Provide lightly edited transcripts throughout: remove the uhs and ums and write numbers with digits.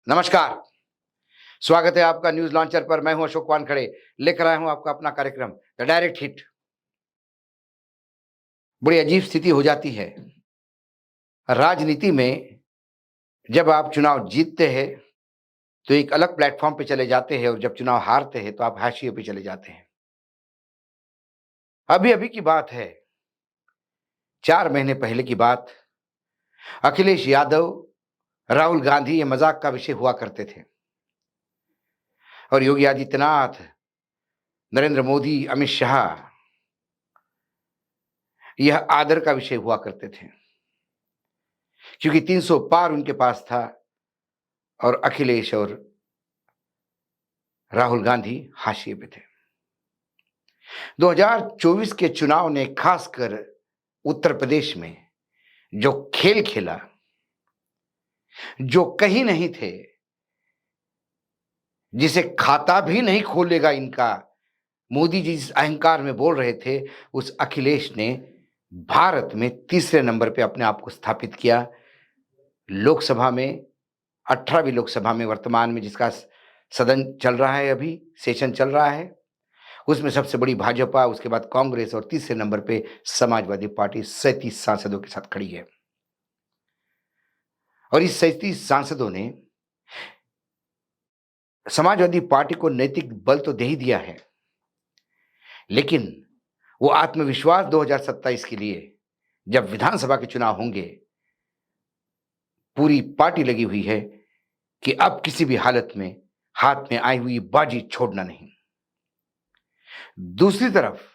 नमस्कार। स्वागत है आपका न्यूज लॉन्चर पर। मैं हूं अशोक वानखड़े, लेकर आया हूं आपका अपना कार्यक्रम द डायरेक्ट हिट। बड़ी अजीब स्थिति हो जाती है राजनीति में। जब आप चुनाव जीतते हैं तो एक अलग प्लेटफॉर्म पे चले जाते हैं, और जब चुनाव हारते हैं तो आप हाशिए पे चले जाते हैं। अभी अभी की बात है, 4 महीने पहले की बात। अखिलेश यादव, राहुल गांधी ये मजाक का विषय हुआ करते थे, और योगी आदित्यनाथ, नरेंद्र मोदी, अमित शाह यह आदर का विषय हुआ करते थे, क्योंकि 300 पार उनके पास था और अखिलेश और राहुल गांधी हाशिए पे थे। 2024 के चुनाव ने खासकर उत्तर प्रदेश में जो खेल खेला, जो कहीं नहीं थे, जिसे खाता भी नहीं खोलेगा इनका, मोदी जी जिस अहंकार में बोल रहे थे, उस अखिलेश ने भारत में तीसरे नंबर पे अपने आप को स्थापित किया। लोकसभा में, 18वीं लोकसभा में वर्तमान में जिसका सदन चल रहा है, अभी सेशन चल रहा है, उसमें सबसे बड़ी भाजपा, उसके बाद कांग्रेस, और तीसरे नंबर पे समाजवादी पार्टी 37 सांसदों के साथ खड़ी है। और इस 37 सांसदों ने समाजवादी पार्टी को नैतिक बल तो दे ही दिया है, लेकिन वो आत्मविश्वास 2027 के लिए, जब विधानसभा के चुनाव होंगे, पूरी पार्टी लगी हुई है कि अब किसी भी हालत में हाथ में आई हुई बाजी छोड़ना नहीं। दूसरी तरफ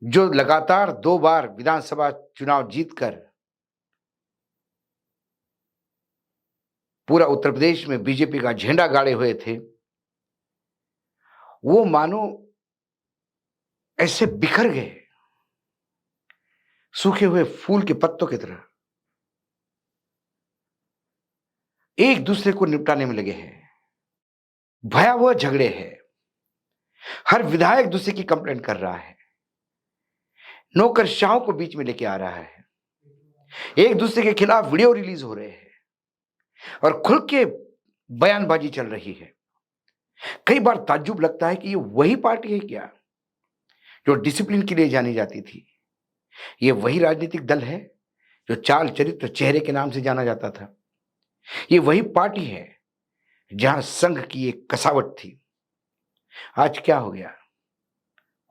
जो लगातार 2 बार विधानसभा चुनाव जीतकर पूरा उत्तर प्रदेश में बीजेपी का झंडा गाड़े हुए थे, वो मानो ऐसे बिखर गए, सूखे हुए फूल के पत्तों की तरह, एक दूसरे को निपटाने में लगे हैं। भयावह झगड़े हैं, हर विधायक दूसरे की कंप्लेंट कर रहा है, नौकरशाहों को बीच में लेके आ रहा है, एक दूसरे के खिलाफ वीडियो रिलीज हो रहे हैं और खुल के बयानबाजी चल रही है। कई बार ताज्जुब लगता है कि ये वही पार्टी है क्या जो डिसिप्लिन के लिए जानी जाती थी? ये वही राजनीतिक दल है जो चाल चरित्र चेहरे के नाम से जाना जाता था? ये वही पार्टी है जहां संघ की एक कसावट थी? आज क्या हो गया?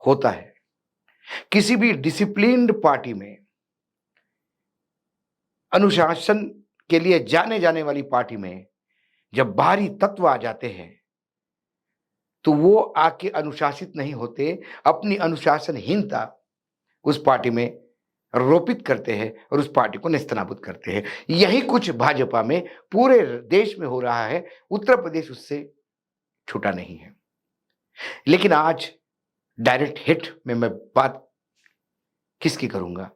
होता है किसी भी डिसिप्लिन्ड पार्टी में, अनुशासन के लिए जाने जाने वाली पार्टी में, जब बाहरी तत्व आ जाते हैं तो वो आके अनुशासित नहीं होते, अपनी अनुशासनहीनता उस पार्टी में रोपित करते हैं और उस पार्टी को नेस्तनाबूद करते हैं। यही कुछ भाजपा में पूरे देश में हो रहा है। उत्तर प्रदेश उससे छूटा नहीं है। लेकिन आज डायरेक्ट हिट में मैं बात किसकी करूंगा?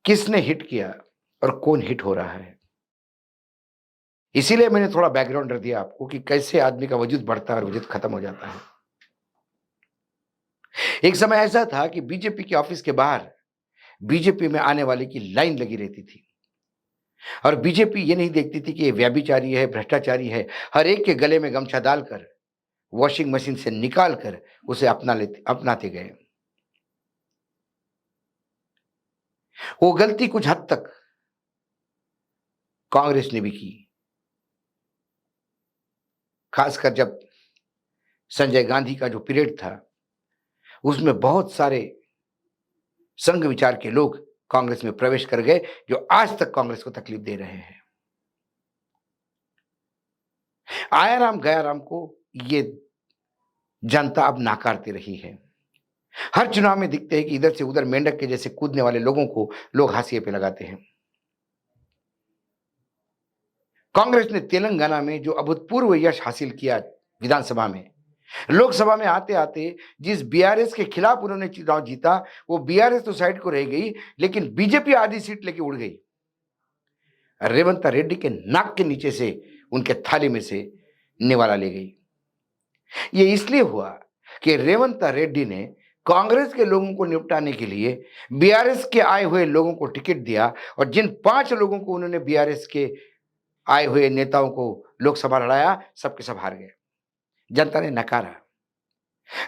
किसने हिट किया और कौन हिट हो रहा है? इसीलिए मैंने थोड़ा बैकग्राउंड रख दिया आपको कि कैसे आदमी का वजूद बढ़ता है और वजूद खत्म हो जाता है। एक समय ऐसा था कि बीजेपी के ऑफिस के बाहर बीजेपी में आने वाले की लाइन लगी रहती थी, और बीजेपी ये नहीं देखती थी कि ये व्यभिचारी है, भ्रष्टाचारी है। हर एक के गले में गमछा डालकर, वॉशिंग मशीन से निकालकर उसे अपनाते गए। वो गलती कुछ हद तक कांग्रेस ने भी की, खासकर जब संजय गांधी का जो पीरियड था, उसमें बहुत सारे संघ विचार के लोग कांग्रेस में प्रवेश कर गए, जो आज तक कांग्रेस को तकलीफ दे रहे हैं। आयाराम गयाराम को ये जनता अब नाकारती रही है। हर चुनाव में दिखते हैं कि इधर से उधर मेंढक के जैसे कूदने वाले लोगों को लोग हाशिए पे लगाते हैं। कांग्रेस ने तेलंगाना में जो अभूतपूर्व यश हासिल किया विधानसभा में, लोकसभा में आते आते जिस बीआरएस के खिलाफ उन्होंने चुनाव जीता, वो बीआरएस तो साइड को रह गई, लेकिन बीजेपी आधी सीट लेके उड़ गई। रेवंत रेड्डी के नाक के नीचे से उनके थाली में से निवाला ले गई। ये इसलिए हुआ कि रेवंत रेड्डी ने कांग्रेस के लोगों को निपटाने के लिए बीआरएस के आए हुए लोगों को टिकट दिया, और जिन 5 लोगों को उन्होंने बीआरएस के आए हुए नेताओं को लोकसभा लड़ाया, सबके सब हार गए। जनता ने नकारा।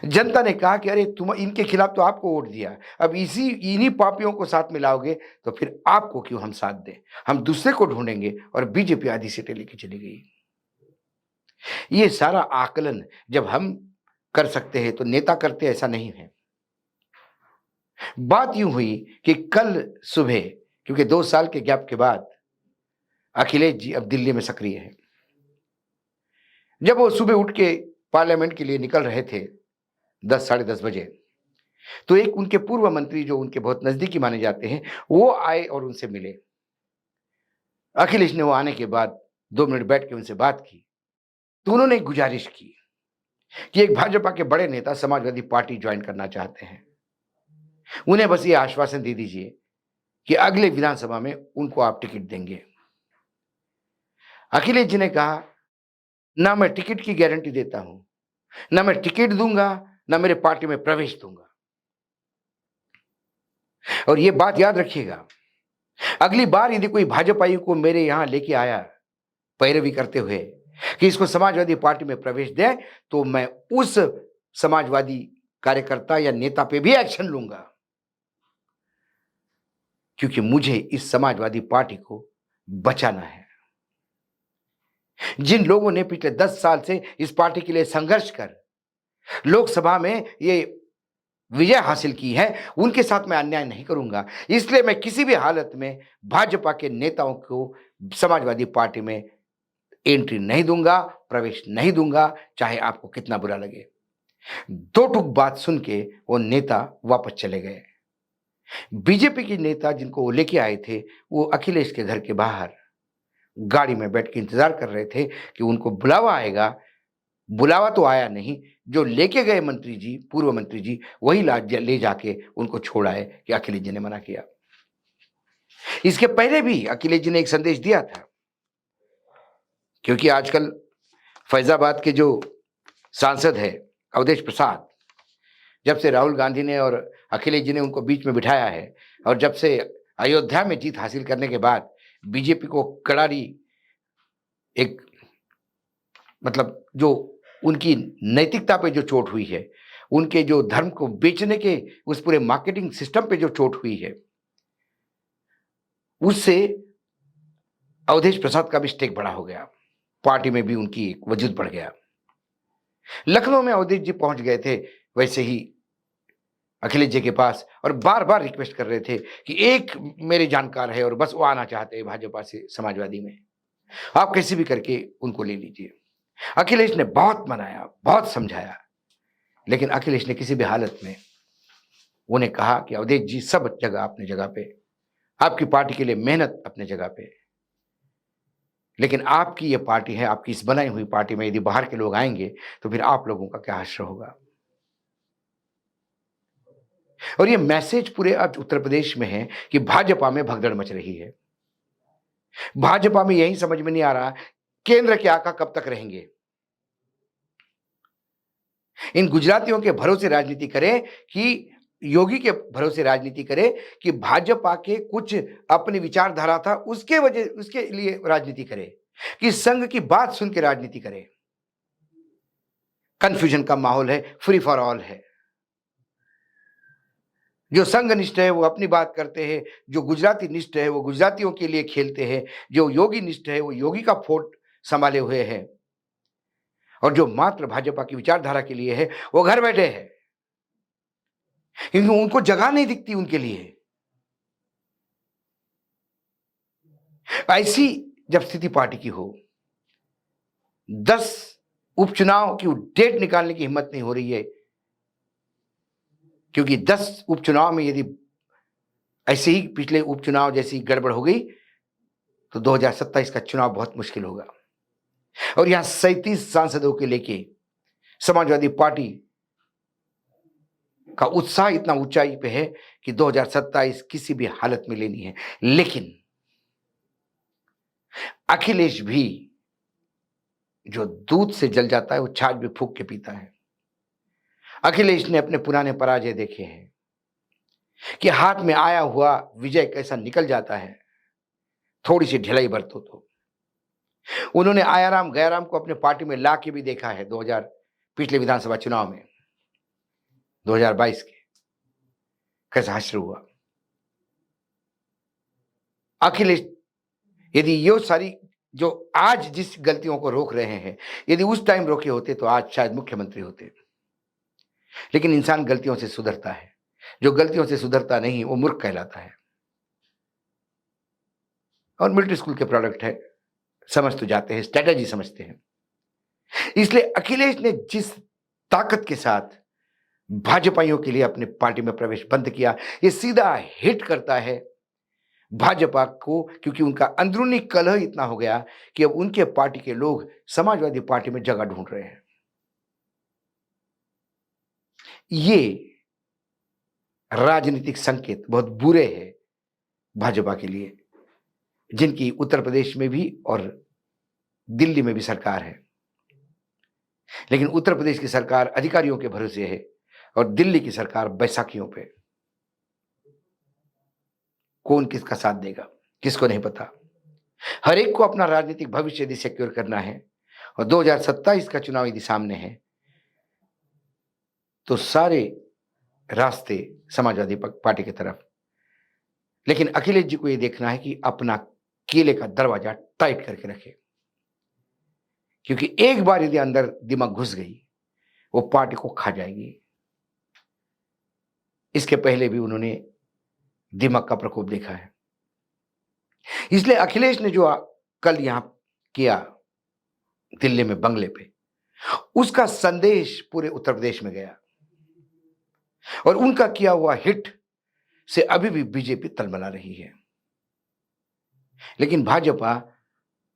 जनता ने कहा कि अरे तुम इनके खिलाफ तो आपको वोट दिया, अब इन्हीं पापियों को साथ में लाओगे तो फिर आपको क्यों हम साथ दें, हम दूसरे को ढूंढेंगे। और बीजेपी आधी सीटें लेके चली गई। ये सारा आकलन जब हम कर सकते हैं तो नेता करते ऐसा नहीं है। बात यूं हुई कि कल सुबह, क्योंकि 2 साल के गैप के बाद अखिलेश जी अब दिल्ली में सक्रिय हैं। जब वो सुबह उठ के पार्लियामेंट के लिए निकल रहे थे 10 साढ़े 10 बजे, तो एक उनके पूर्व मंत्री जो उनके बहुत नजदीकी माने जाते हैं, वो आए और उनसे मिले। अखिलेश ने वो आने के बाद 2 मिनट बैठ के उनसे बात की, तो उन्होंने एक गुजारिश की कि एक भाजपा के बड़े नेता समाजवादी पार्टी ज्वाइन करना चाहते हैं, उन्हें बस ये आश्वासन दे दीजिए कि अगले विधानसभा में उनको आप टिकट देंगे। अखिलेश जी ने कहा, ना मैं टिकट की गारंटी देता हूं, ना मैं टिकट दूंगा, ना मेरे पार्टी में प्रवेश दूंगा। और ये बात याद रखिएगा, अगली बार यदि कोई भाजपाई को मेरे यहां लेके आया पैरवी करते हुए कि इसको समाजवादी पार्टी में प्रवेश दे, तो मैं उस समाजवादी कार्यकर्ता या नेता पे भी एक्शन लूंगा, क्योंकि मुझे इस समाजवादी पार्टी को बचाना है। जिन लोगों ने पिछले 10 साल से इस पार्टी के लिए संघर्ष कर लोकसभा में ये विजय हासिल की है, उनके साथ मैं अन्याय नहीं करूंगा। इसलिए मैं किसी भी हालत में भाजपा के नेताओं को समाजवादी पार्टी में एंट्री नहीं दूंगा, प्रवेश नहीं दूंगा, चाहे आपको कितना बुरा लगे। 2 टूक बात सुन के वो नेता वापस चले गए। बीजेपी के नेता जिनको वो लेके आए थे, वो अखिलेश के घर के बाहर गाड़ी में बैठ के इंतजार कर रहे थे कि उनको बुलावा आएगा। बुलावा तो आया नहीं, जो लेके गए मंत्री जी, पूर्व मंत्री जी, वही ले जाके उनको छोड़ आए कि अखिलेश जी ने मना किया। इसके पहले भी अखिलेश जी ने एक संदेश दिया था, क्योंकि आजकल फैजाबाद के जो सांसद है अवधेश प्रसाद, जब से राहुल गांधी ने और अखिलेश जी ने उनको बीच में बिठाया है, और जब से अयोध्या में जीत हासिल करने के बाद बीजेपी को करारी एक, मतलब जो उनकी नैतिकता पे जो चोट हुई है, उनके जो धर्म को बेचने के उस पूरे मार्केटिंग सिस्टम पे जो चोट हुई है, उससे अवधेश प्रसाद का भी स्टेक बड़ा हो गया, पार्टी में भी उनकी वजूद बढ़ गया। लखनऊ में अवधेश जी पहुंच गए थे वैसे ही अखिलेश जी के पास, और बार बार रिक्वेस्ट कर रहे थे कि एक मेरे जानकार है और बस वो आना चाहते हैं भाजपा से समाजवादी में, आप कैसे भी करके उनको ले लीजिए। अखिलेश ने बहुत मनाया, बहुत समझाया, लेकिन अखिलेश ने किसी भी हालत में उन्हें कहा कि अवधेश जी, सब जगह अपनी जगह पे, आपकी पार्टी के लिए मेहनत अपनी जगह पे, लेकिन आपकी ये पार्टी है, आपकी इस बनाई हुई पार्टी में यदि बाहर के लोग आएंगे तो फिर आप लोगों का क्या हश्र होगा। और ये मैसेज पूरे आज उत्तर प्रदेश में है कि भाजपा में भगदड़ मच रही है। भाजपा में यही समझ में नहीं आ रहा केंद्र के आका कब तक रहेंगे। इन गुजरातियों के भरोसे राजनीति करें कि योगी के भरोसे राजनीति करें कि भाजपा के कुछ अपनी विचारधारा था उसके लिए राजनीति करें, कि संघ की बात सुन के राजनीति करें। कंफ्यूजन का माहौल है, फ्री फॉर ऑल है। जो संघ निष्ठ है वो अपनी बात करते हैं, जो गुजराती निष्ठ है वो गुजरातियों के लिए खेलते हैं, जो योगी निष्ठ है वो योगी का फोर्ट संभाले हुए है, और जो मात्र भाजपा की विचारधारा के लिए है वो घर बैठे हैं, क्योंकि उनको जगह नहीं दिखती उनके लिए। ऐसी जब स्थिति पार्टी की हो, 10 उपचुनाव की डेट निकालने की हिम्मत नहीं हो रही है, क्योंकि 10 उपचुनाव में यदि ऐसे ही पिछले उपचुनाव जैसी गड़बड़ हो गई तो 2027 का चुनाव बहुत मुश्किल होगा। और यहां 37 सांसदों के लेके समाजवादी पार्टी का उत्साह इतना ऊंचाई पे है कि 2027 किसी भी हालत में लेनी है। लेकिन अखिलेश भी जो दूध से जल जाता है वो छाछ भी फूंक के पीता है। अखिलेश ने अपने पुराने पराजय देखे हैं कि हाथ में आया हुआ विजय कैसा निकल जाता है, थोड़ी सी ढिलाई बरतो तो। उन्होंने आयाराम गयाराम को अपने पार्टी में ला के भी देखा है 2000 पिछले विधानसभा चुनाव में, 2022 के, कैसा हश्र हुआ। अखिलेश यदि ये सारी जो आज जिस गलतियों को रोक रहे हैं, यदि उस टाइम रोके होते तो आज शायद मुख्यमंत्री होते। लेकिन इंसान गलतियों से सुधरता है, जो गलतियों से सुधरता नहीं वो मूर्ख कहलाता है। और मिलिट्री स्कूल के प्रोडक्ट है, समझ तो जाते हैं, स्ट्रेटेजी समझते हैं। इसलिए अखिलेश ने जिस ताकत के साथ भाजपाइयों के लिए अपने पार्टी में प्रवेश बंद किया, ये सीधा हिट करता है भाजपा को, क्योंकि उनका अंदरूनी कलह इतना हो गया कि अब उनके पार्टी के लोग समाजवादी पार्टी में जगह ढूंढ रहे हैं। ये राजनीतिक संकेत बहुत बुरे हैं भाजपा के लिए, जिनकी उत्तर प्रदेश में भी और दिल्ली में भी सरकार है। लेकिन उत्तर प्रदेश की सरकार अधिकारियों के भरोसे है और दिल्ली की सरकार बैसाखियों पे। कौन किसका साथ देगा किसको नहीं पता। हर एक को अपना राजनीतिक भविष्य यदि सिक्योर करना है और 2027 का चुनाव यदि सामने है तो सारे रास्ते समाजवादी पार्टी की तरफ। लेकिन अखिलेश जी को यह देखना है कि अपना किले का दरवाजा टाइट करके रखे, क्योंकि एक बार यदि अंदर दिमाग घुस गई वो पार्टी को खा जाएगी। इसके पहले भी उन्होंने दिमाग का प्रकोप देखा है। इसलिए अखिलेश ने जो कल यहां किया दिल्ली में बंगले पे, उसका संदेश पूरे उत्तर प्रदेश में गया और उनका किया हुआ हिट से अभी भी बीजेपी तलमला रही है। लेकिन भाजपा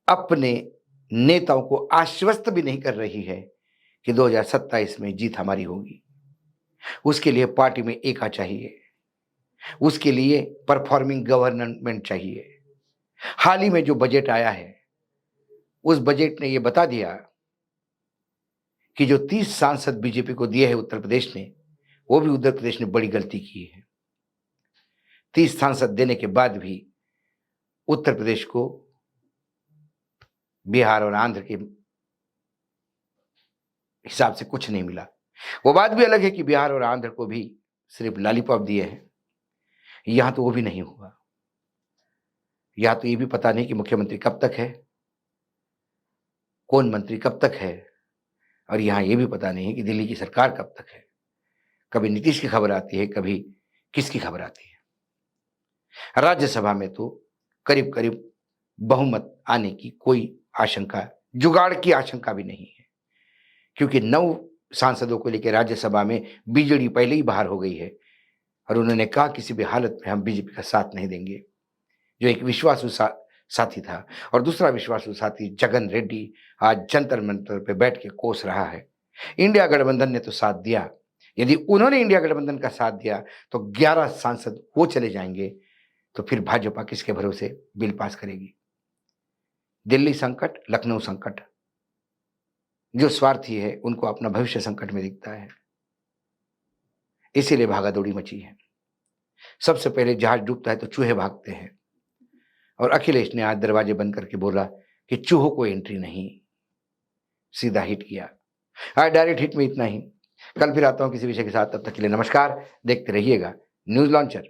अपने नेताओं को आश्वस्त भी नहीं कर रही है कि 2027 में जीत हमारी होगी। उसके लिए पार्टी में एका चाहिए, उसके लिए परफॉर्मिंग गवर्नमेंट चाहिए। हाल ही में जो बजट आया है उस बजट ने यह बता दिया कि जो 30 सांसद बीजेपी को दिए हैं उत्तर प्रदेश ने, वो भी उत्तर प्रदेश ने बड़ी गलती की है। 30 सांसद देने के बाद भी उत्तर प्रदेश को बिहार और आंध्र के हिसाब से कुछ नहीं मिला। वो बात भी अलग है कि बिहार और आंध्र को भी सिर्फ लॉलीपॉप दिए हैं, यहां तो वो भी नहीं हुआ। यहां तो ये भी पता नहीं कि मुख्यमंत्री कब तक है, कौन मंत्री कब तक है, और यहां ये भी पता नहीं कि दिल्ली की सरकार कब तक है। कभी नीतीश की खबर आती है, कभी किसकी खबर आती है। राज्यसभा में तो करीब करीब बहुमत आने की कोई आशंका, जुगाड़ की आशंका भी नहीं है, क्योंकि 9 सांसदों को लेकर राज्यसभा में बीजेडी पहले ही बाहर हो गई है और उन्होंने कहा किसी भी हालत में हम बीजेपी का साथ नहीं देंगे। जो एक विश्वासु साथी था, और दूसरा विश्वासु साथी जगन रेड्डी आज जंतर मंतर पे बैठ के कोस रहा है। इंडिया गठबंधन ने तो साथ दिया, यदि उन्होंने इंडिया गठबंधन का साथ दिया तो 11 सांसद वो चले जाएंगे, तो फिर भाजपा किसके भरोसे बिल पास करेगी। दिल्ली संकट, लखनऊ संकट, जो स्वार्थी है उनको अपना भविष्य संकट में दिखता है, इसीलिए भागादौड़ी मची है। सबसे पहले जहाज डूबता है तो चूहे भागते हैं, और अखिलेश ने आज दरवाजे बंद करके बोला कि चूहों को एंट्री नहीं, सीधा हिट किया। आज डायरेक्ट हिट में इतना ही। कल फिर आता हूं किसी विषय के साथ, तब तक के लिए नमस्कार। देखते रहिएगा न्यूज लॉन्चर।